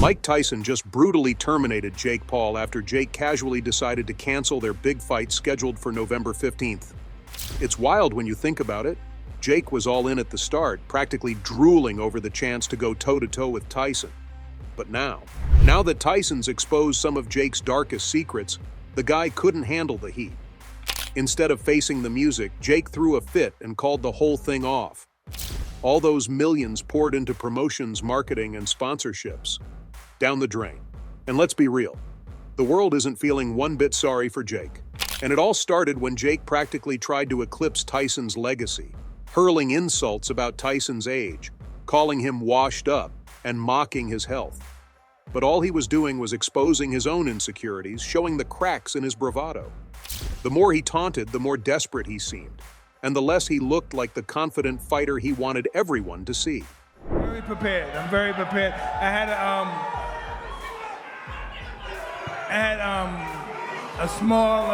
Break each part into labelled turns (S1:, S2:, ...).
S1: Mike Tyson just brutally terminated Jake Paul after Jake casually decided to cancel their big fight scheduled for November 15th. It's wild when you think about it. Jake was all in at the start, practically drooling over the chance to go toe-to-toe with Tyson. But now that Tyson's exposed some of Jake's darkest secrets, the guy couldn't handle the heat. Instead of facing the music, Jake threw a fit and called the whole thing off. All those millions poured into promotions, marketing, and sponsorships. Down the drain. And let's be real, the world isn't feeling one bit sorry for Jake. And it all started when Jake practically tried to eclipse Tyson's legacy, hurling insults about Tyson's age, calling him washed up, and mocking his health. But all he was doing was exposing his own insecurities, showing the cracks in his bravado. The more he taunted, the more desperate he seemed, and the less he looked like the confident fighter he wanted everyone to see.
S2: Very prepared. I'm very prepared. I had a small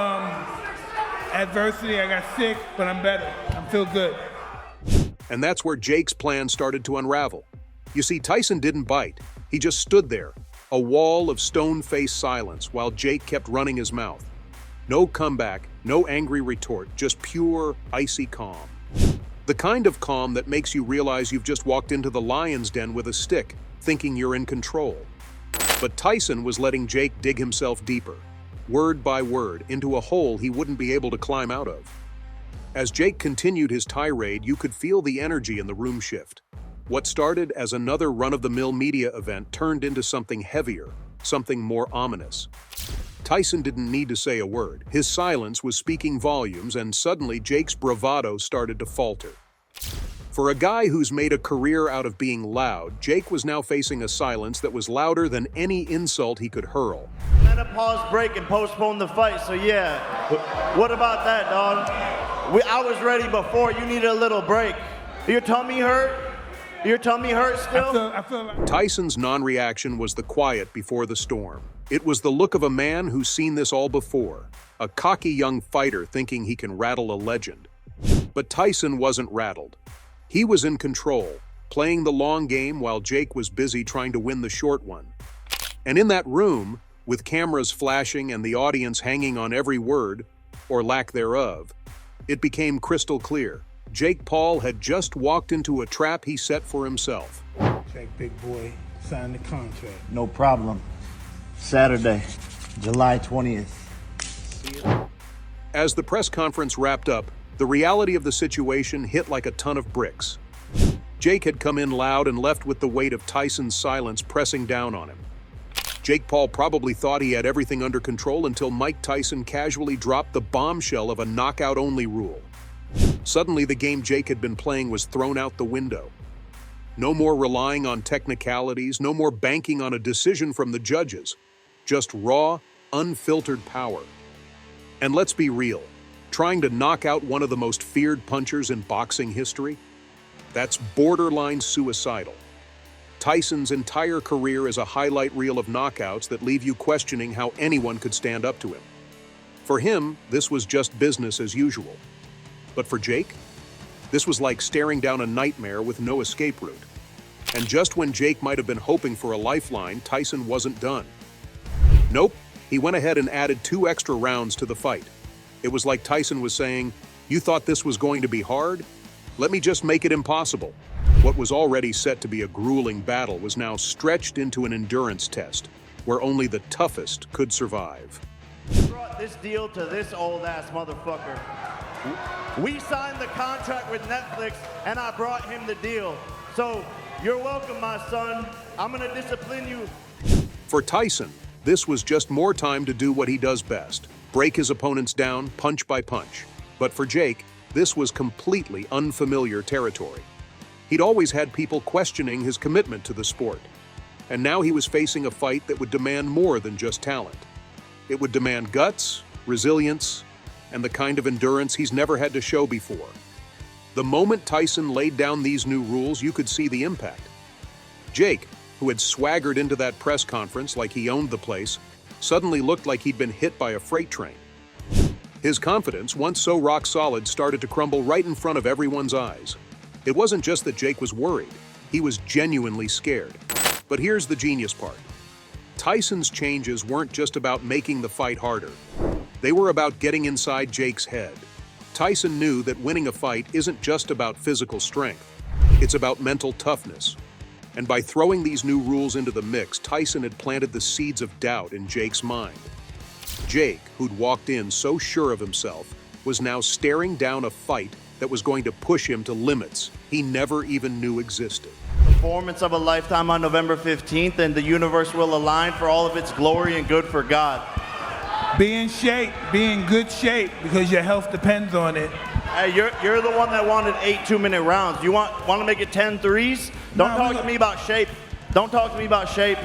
S2: adversity. I got sick, but I'm better. I feel good.
S1: And that's where Jake's plan started to unravel. You see, Tyson didn't bite. He just stood there, a wall of stone-faced silence, while Jake kept running his mouth. No comeback, no angry retort, just pure, icy calm. The kind of calm that makes you realize you've just walked into the lion's den with a stick, thinking you're in control. But Tyson was letting Jake dig himself deeper, word by word, into a hole he wouldn't be able to climb out of. As Jake continued his tirade, you could feel the energy in the room shift. What started as another run-of-the-mill media event turned into something heavier, something more ominous. Tyson didn't need to say a word. His silence was speaking volumes, and suddenly Jake's bravado started to falter. For a guy who's made a career out of being loud, Jake was now facing a silence that was louder than any insult he could hurl.
S3: Menopause break and postpone the fight, so yeah. What about that, dog? I was ready before. You needed a little break. Your tummy hurt? Your tummy hurt still?
S2: I feel like
S1: Tyson's non-reaction was the quiet before the storm. It was the look of a man who's seen this all before, a cocky young fighter thinking he can rattle a legend. But Tyson wasn't rattled. He was in control, playing the long game while Jake was busy trying to win the short one. And in that room, with cameras flashing and the audience hanging on every word, or lack thereof, it became crystal clear. Jake Paul had just walked into a trap he set for himself.
S2: Jake, big boy, sign the contract.
S3: No problem. Saturday, July 20th.
S1: As the press conference wrapped up, the reality of the situation hit like a ton of bricks. Jake had come in loud and left with the weight of Tyson's silence pressing down on him. Jake Paul probably thought he had everything under control until Mike Tyson casually dropped the bombshell of a knockout-only rule. Suddenly, the game Jake had been playing was thrown out the window. No more relying on technicalities, no more banking on a decision from the judges. Just raw, unfiltered power. And let's be real, trying to knock out one of the most feared punchers in boxing history? That's borderline suicidal. Tyson's entire career is a highlight reel of knockouts that leave you questioning how anyone could stand up to him. For him, this was just business as usual. But for Jake, this was like staring down a nightmare with no escape route. And just when Jake might have been hoping for a lifeline, Tyson wasn't done. Nope, he went ahead and added 2 extra rounds to the fight. It was like Tyson was saying, "You thought this was going to be hard? Let me just make it impossible." What was already set to be a grueling battle was now stretched into an endurance test, where only the toughest could survive.
S3: Brought this deal to this old-ass motherfucker. We signed the contract with Netflix, and I brought him the deal. So, you're welcome, my son. I'm gonna discipline you.
S1: For Tyson, this was just more time to do what he does best, break his opponents down punch by punch. But for Jake, this was completely unfamiliar territory. He'd always had people questioning his commitment to the sport. And now he was facing a fight that would demand more than just talent. It would demand guts, resilience, and the kind of endurance he's never had to show before. The moment Tyson laid down these new rules, you could see the impact. Jake, who had swaggered into that press conference like he owned the place, suddenly looked like he'd been hit by a freight train. His confidence, once so rock solid, started to crumble right in front of everyone's eyes. It wasn't just that Jake was worried, he was genuinely scared. But here's the genius part. Tyson's changes weren't just about making the fight harder. They were about getting inside Jake's head. Tyson knew that winning a fight isn't just about physical strength. It's about mental toughness. And by throwing these new rules into the mix, Tyson had planted the seeds of doubt in Jake's mind. Jake, who'd walked in so sure of himself, was now staring down a fight that was going to push him to limits he never even knew existed.
S3: Performance of a lifetime on November 15th, and the universe will align for all of its glory and good for God.
S2: Be in shape, be in good shape, because your health depends on it.
S3: Hey, you're the one that wanted 8 2-minute rounds. Do you want to make it 10 threes? Don't talk to me about shape. Don't talk to me about shape.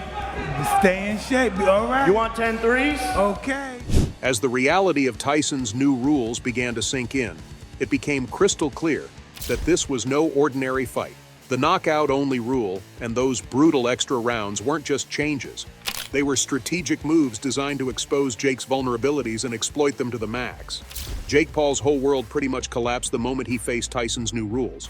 S2: Stay in shape, all right?
S3: You want 10 threes?
S2: Okay.
S1: As the reality of Tyson's new rules began to sink in, it became crystal clear that this was no ordinary fight. The knockout-only rule and those brutal extra rounds weren't just changes. They were strategic moves designed to expose Jake's vulnerabilities and exploit them to the max. Jake Paul's whole world pretty much collapsed the moment he faced Tyson's new rules.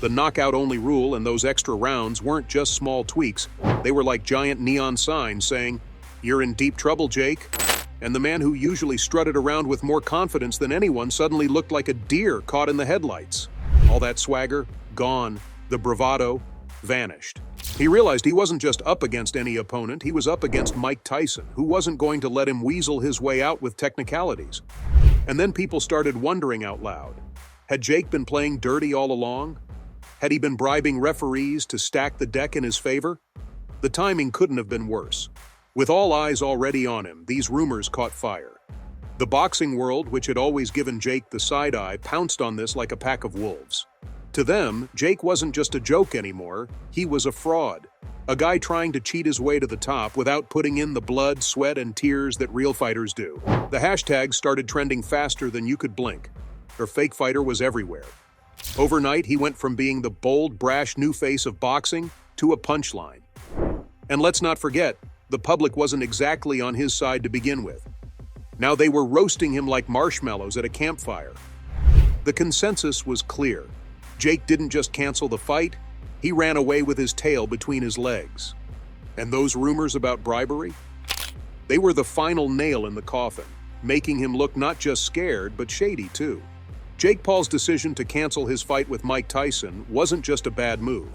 S1: The knockout-only rule and those extra rounds weren't just small tweaks. They were like giant neon signs saying, "You're in deep trouble, Jake." And the man who usually strutted around with more confidence than anyone suddenly looked like a deer caught in the headlights. All that swagger, gone. The bravado, vanished. He realized he wasn't just up against any opponent, he was up against Mike Tyson, who wasn't going to let him weasel his way out with technicalities. And then people started wondering out loud, had Jake been playing dirty all along? Had he been bribing referees to stack the deck in his favor? The timing couldn't have been worse. With all eyes already on him, these rumors caught fire. The boxing world, which had always given Jake the side eye, pounced on this like a pack of wolves. To them, Jake wasn't just a joke anymore, he was a fraud. A guy trying to cheat his way to the top without putting in the blood, sweat, and tears that real fighters do. The hashtags started trending faster than you could blink. Their fake fighter was everywhere. Overnight, he went from being the bold, brash new face of boxing to a punchline. And let's not forget, the public wasn't exactly on his side to begin with. Now they were roasting him like marshmallows at a campfire. The consensus was clear. Jake didn't just cancel the fight, he ran away with his tail between his legs. And those rumors about bribery? They were the final nail in the coffin, making him look not just scared, but shady too. Jake Paul's decision to cancel his fight with Mike Tyson wasn't just a bad move.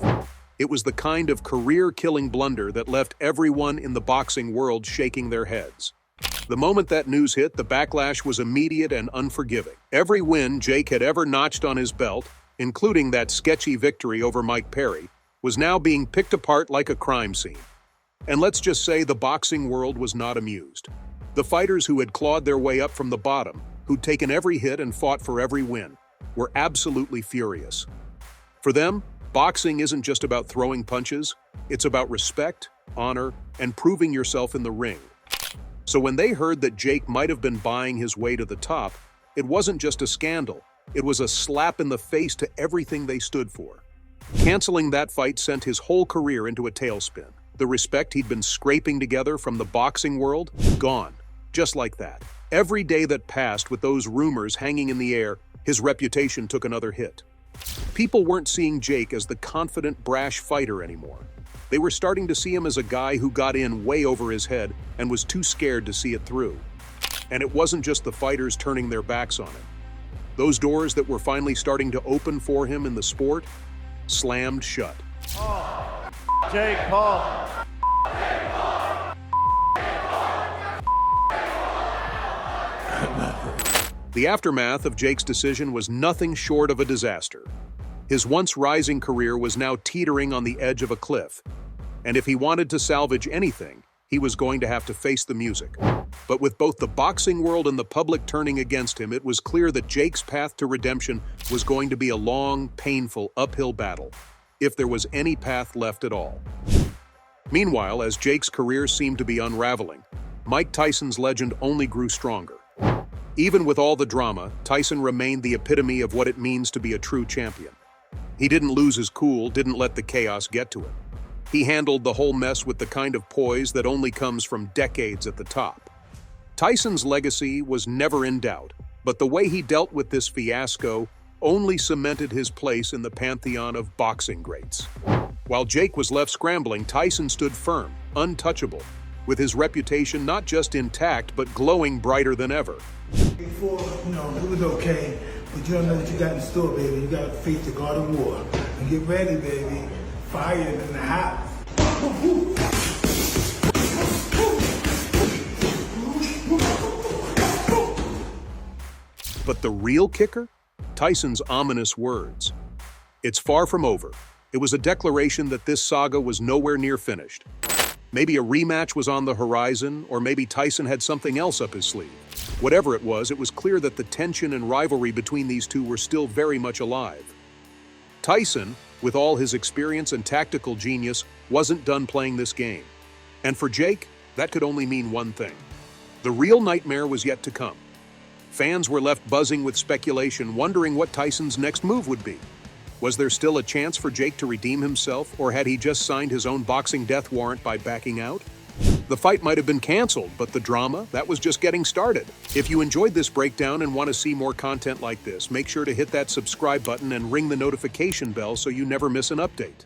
S1: It was the kind of career-killing blunder that left everyone in the boxing world shaking their heads. The moment that news hit, the backlash was immediate and unforgiving. Every win Jake had ever notched on his belt, including that sketchy victory over Mike Perry, was now being picked apart like a crime scene. And let's just say the boxing world was not amused. The fighters who had clawed their way up from the bottom, who'd taken every hit and fought for every win, were absolutely furious. For them, boxing isn't just about throwing punches, it's about respect, honor, and proving yourself in the ring. So when they heard that Jake might have been buying his way to the top, it wasn't just a scandal. It was a slap in the face to everything they stood for. Canceling that fight sent his whole career into a tailspin. The respect he'd been scraping together from the boxing world, gone. Just like that. Every day that passed with those rumors hanging in the air, his reputation took another hit. People weren't seeing Jake as the confident, brash fighter anymore. They were starting to see him as a guy who got in way over his head and was too scared to see it through. And it wasn't just the fighters turning their backs on him. Those doors that were finally starting to open for him in the sport slammed shut.
S3: Oh, Jake Paul.
S1: The aftermath of Jake's decision was nothing short of a disaster. His once rising career was now teetering on the edge of a cliff, and if he wanted to salvage anything, he was going to have to face the music. But with both the boxing world and the public turning against him, it was clear that Jake's path to redemption was going to be a long, painful, uphill battle, if there was any path left at all. Meanwhile, as Jake's career seemed to be unraveling, Mike Tyson's legend only grew stronger. Even with all the drama, Tyson remained the epitome of what it means to be a true champion. He didn't lose his cool, didn't let the chaos get to him. He handled the whole mess with the kind of poise that only comes from decades at the top. Tyson's legacy was never in doubt, but the way he dealt with this fiasco only cemented his place in the pantheon of boxing greats. While Jake was left scrambling, Tyson stood firm, untouchable. with his reputation not just intact but glowing brighter than ever.
S2: Before, it was okay, but you don't know what you got in store, baby. You got to face the God of War. And get ready, baby. Fire in the house.
S1: But the real kicker? Tyson's ominous words. It's far from over. It was a declaration that this saga was nowhere near finished. Maybe a rematch was on the horizon, or maybe Tyson had something else up his sleeve. Whatever it was clear that the tension and rivalry between these two were still very much alive. Tyson, with all his experience and tactical genius, wasn't done playing this game. And for Jake, that could only mean one thing. The real nightmare was yet to come. Fans were left buzzing with speculation, wondering what Tyson's next move would be. Was there still a chance for Jake to redeem himself, or had he just signed his own boxing death warrant by backing out? The fight might have been canceled, but the drama, that was just getting started. If you enjoyed this breakdown and want to see more content like this, make sure to hit that subscribe button and ring the notification bell so you never miss an update.